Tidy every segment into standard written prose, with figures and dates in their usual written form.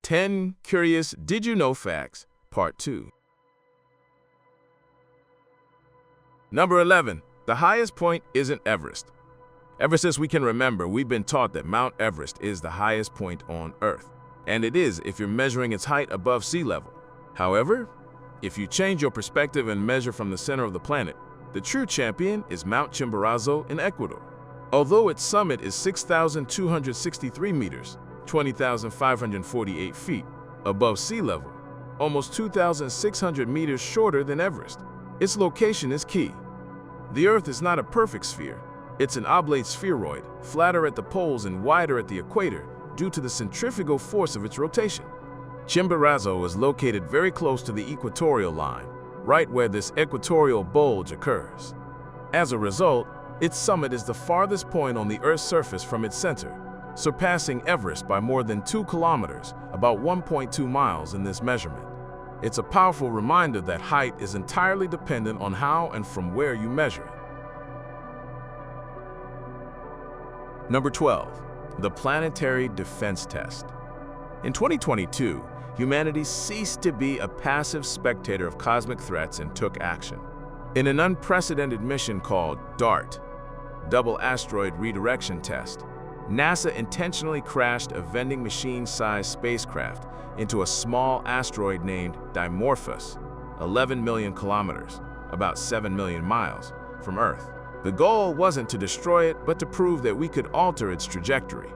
10 Curious Did You Know Facts, Part 2. Number 11. The highest point isn't Everest. Ever since we can remember, we've been taught that Mount Everest is the highest point on Earth. And it is if you're measuring its height above sea level. However, if you change your perspective and measure from the center of the planet, the true champion is Mount Chimborazo in Ecuador. Although its summit is 6,263 meters, 20,548 feet, above sea level, almost 2,600 meters shorter than Everest, its location is key. The Earth is not a perfect sphere. It's an oblate spheroid, flatter at the poles and wider at the equator due to the centrifugal force of its rotation. Chimborazo is located very close to the equatorial line, right where this equatorial bulge occurs. As a result, its summit is the farthest point on the Earth's surface from its center, surpassing Everest by more than 2 kilometers, about 1.2 miles in this measurement. It's a powerful reminder that height is entirely dependent on how and from where you measure it. Number 12. The Planetary Defense Test. In 2022, humanity ceased to be a passive spectator of cosmic threats and took action. In an unprecedented mission called DART, Double Asteroid Redirection Test, NASA intentionally crashed a vending machine-sized spacecraft into a small asteroid named Dimorphos, 11 million kilometers, about 7 million miles, from Earth. The goal wasn't to destroy it, but to prove that we could alter its trajectory.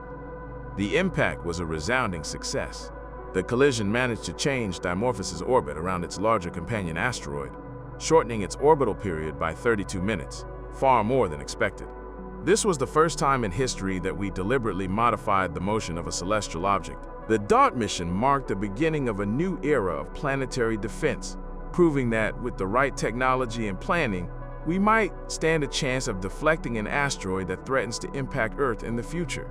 The impact was a resounding success. The collision managed to change Dimorphos's orbit around its larger companion asteroid, shortening its orbital period by 32 minutes, far more than expected. This was the first time in history that we deliberately modified the motion of a celestial object. The DART mission marked the beginning of a new era of planetary defense, proving that with the right technology and planning, we might stand a chance of deflecting an asteroid that threatens to impact Earth in the future.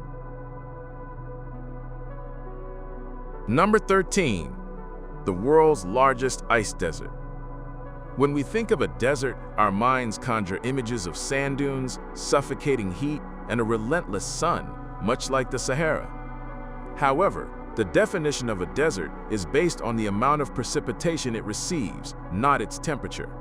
Number 13. The world's largest ice desert. When we think of a desert, our minds conjure images of sand dunes, suffocating heat, and a relentless sun, much like the Sahara. However, the definition of a desert is based on the amount of precipitation it receives, not its temperature.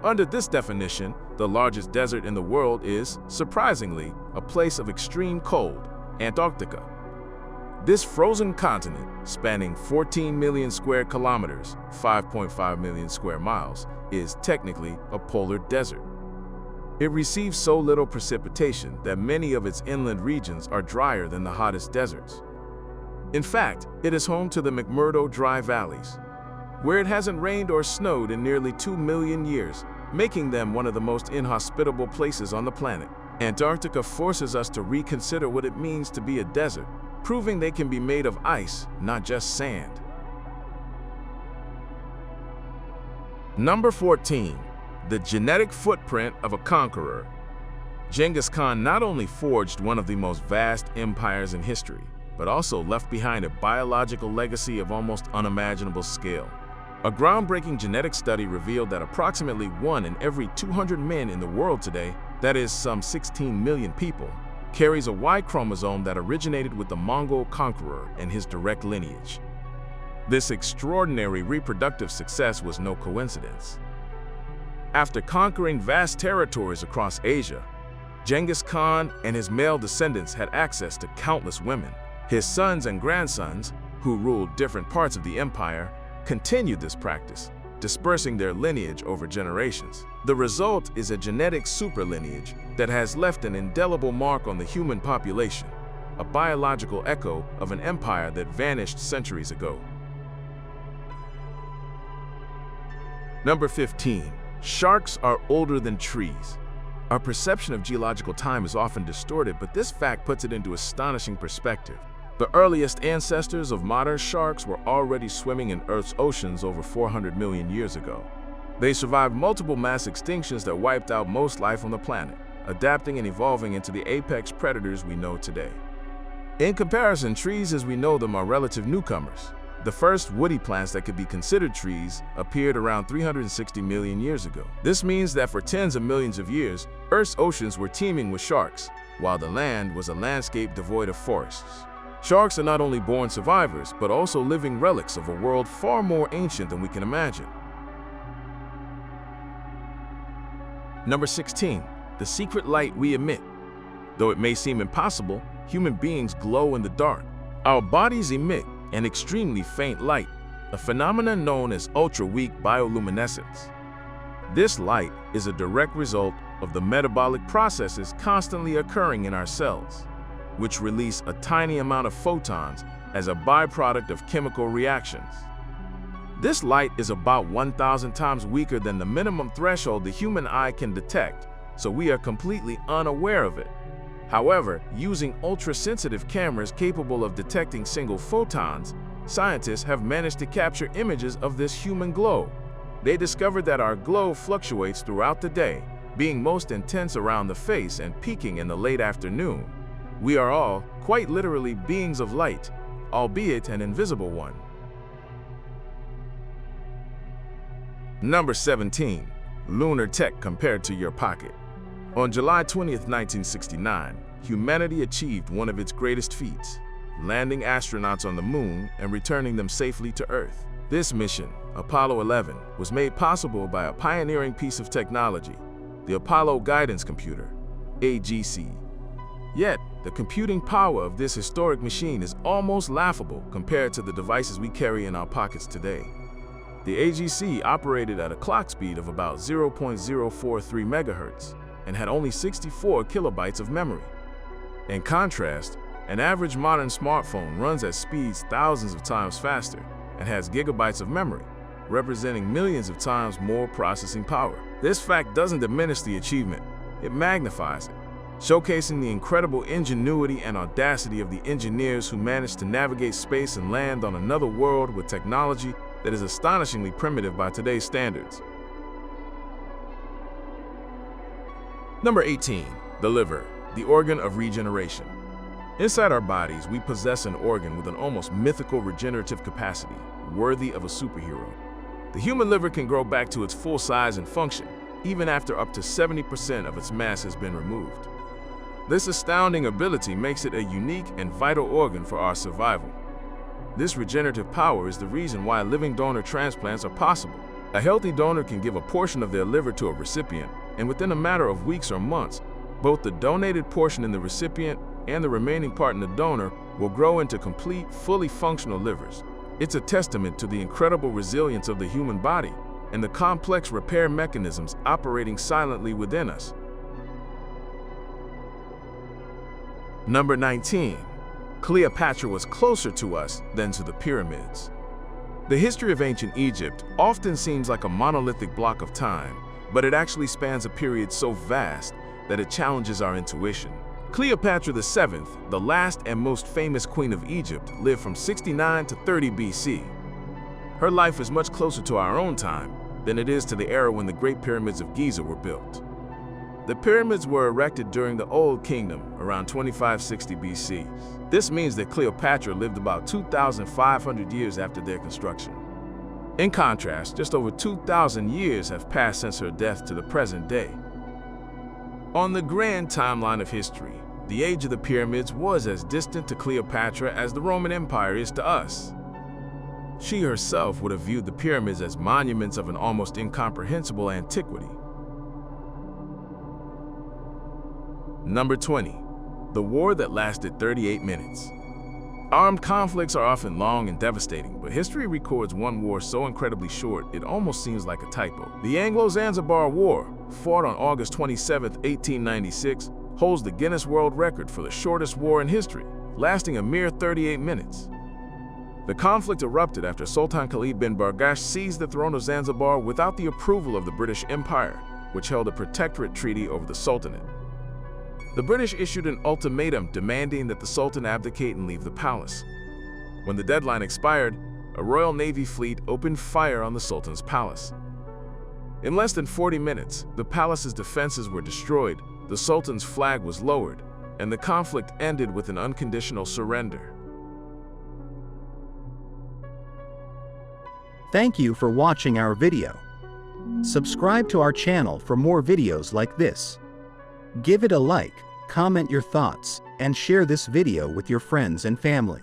Under this definition, the largest desert in the world is, surprisingly, a place of extreme cold, Antarctica. This frozen continent, spanning 14 million square kilometers, 5.5 million square miles, is technically a polar desert. It receives so little precipitation that many of its inland regions are drier than the hottest deserts. In fact, it is home to the McMurdo Dry Valleys, where it hasn't rained or snowed in nearly 2 million years, making them one of the most inhospitable places on the planet. Antarctica forces us to reconsider what it means to be a desert, proving they can be made of ice, not just sand. Number 14. The genetic footprint of a conqueror. Genghis Khan not only forged one of the most vast empires in history, but also left behind a biological legacy of almost unimaginable scale. A groundbreaking genetic study revealed that approximately 1 in every 200 men in the world today, that is some 16 million people, carries a Y chromosome that originated with the Mongol conqueror and his direct lineage. This extraordinary reproductive success was no coincidence. After conquering vast territories across Asia, Genghis Khan and his male descendants had access to countless women. His sons and grandsons, who ruled different parts of the empire, continued this practice, dispersing their lineage over generations. The result is a genetic superlineage that has left an indelible mark on the human population, a biological echo of an empire that vanished centuries ago. Number 15. Sharks are older than trees. Our perception of geological time is often distorted, but this fact puts it into astonishing perspective. The earliest ancestors of modern sharks were already swimming in Earth's oceans over 400 million years ago. They survived multiple mass extinctions that wiped out most life on the planet, adapting and evolving into the apex predators we know today. In comparison, trees as we know them are relative newcomers. The first woody plants that could be considered trees appeared around 360 million years ago. This means that for tens of millions of years, Earth's oceans were teeming with sharks, while the land was a landscape devoid of forests. Sharks are not only born survivors, but also living relics of a world far more ancient than we can imagine. Number 16. The secret light we emit. Though it may seem impossible, human beings glow in the dark. Our bodies emit an extremely faint light, a phenomenon known as ultra-weak bioluminescence. This light is a direct result of the metabolic processes constantly occurring in our cells, which release a tiny amount of photons as a byproduct of chemical reactions. This light is about 1,000 times weaker than the minimum threshold the human eye can detect, so we are completely unaware of it. However, using ultra-sensitive cameras capable of detecting single photons, scientists have managed to capture images of this human glow. They discovered that our glow fluctuates throughout the day, being most intense around the face and peaking in the late afternoon. We are all, quite literally, beings of light, albeit an invisible one. Number 17. Lunar tech compared to your pocket. On July 20th, 1969, humanity achieved one of its greatest feats, landing astronauts on the moon and returning them safely to Earth. This mission, Apollo 11, was made possible by a pioneering piece of technology, the Apollo Guidance Computer, AGC. Yet, the computing power of this historic machine is almost laughable compared to the devices we carry in our pockets today. The AGC operated at a clock speed of about 0.043 megahertz and had only 64 kilobytes of memory. In contrast, an average modern smartphone runs at speeds thousands of times faster and has gigabytes of memory, representing millions of times more processing power. This fact doesn't diminish the achievement, it magnifies it, showcasing the incredible ingenuity and audacity of the engineers who managed to navigate space and land on another world with technology that is astonishingly primitive by today's standards. Number 18. The liver, the organ of regeneration. Inside our bodies, we possess an organ with an almost mythical regenerative capacity, worthy of a superhero. The human liver can grow back to its full size and function, even after up to 70% of its mass has been removed. This astounding ability makes it a unique and vital organ for our survival. This regenerative power is the reason why living donor transplants are possible. A healthy donor can give a portion of their liver to a recipient, and within a matter of weeks or months, both the donated portion in the recipient and the remaining part in the donor will grow into complete, fully functional livers. It's a testament to the incredible resilience of the human body and the complex repair mechanisms operating silently within us. Number 19. Cleopatra was closer to us than to the pyramids. The history of ancient Egypt often seems like a monolithic block of time, but it actually spans a period so vast that it challenges our intuition. Cleopatra VII, the last and most famous queen of Egypt, lived from 69 to 30 BC. Her life is much closer to our own time than it is to the era when the Great Pyramids of Giza were built. The pyramids were erected during the Old Kingdom, around 2560 BC. This means that Cleopatra lived about 2,500 years after their construction. In contrast, just over 2,000 years have passed since her death to the present day. On the grand timeline of history, the age of the pyramids was as distant to Cleopatra as the Roman Empire is to us. She herself would have viewed the pyramids as monuments of an almost incomprehensible antiquity. Number 20. The war that lasted 38 minutes. Armed conflicts are often long and devastating, but history records one war so incredibly short it almost seems like a typo. The Anglo-Zanzibar War, fought on August 27, 1896, holds the Guinness World Record for the shortest war in history, lasting a mere 38 minutes. The conflict erupted after Sultan Khalid bin Bargash seized the throne of Zanzibar without the approval of the British Empire, which held a protectorate treaty over the Sultanate. The British issued an ultimatum demanding that the Sultan abdicate and leave the palace. When the deadline expired, a Royal Navy fleet opened fire on the Sultan's palace. In less than 40 minutes, the palace's defenses were destroyed, the Sultan's flag was lowered, and the conflict ended with an unconditional surrender. Thank you for watching our video. Subscribe to our channel for more videos like this. Give it a like, Comment your thoughts and share this video with your friends and family.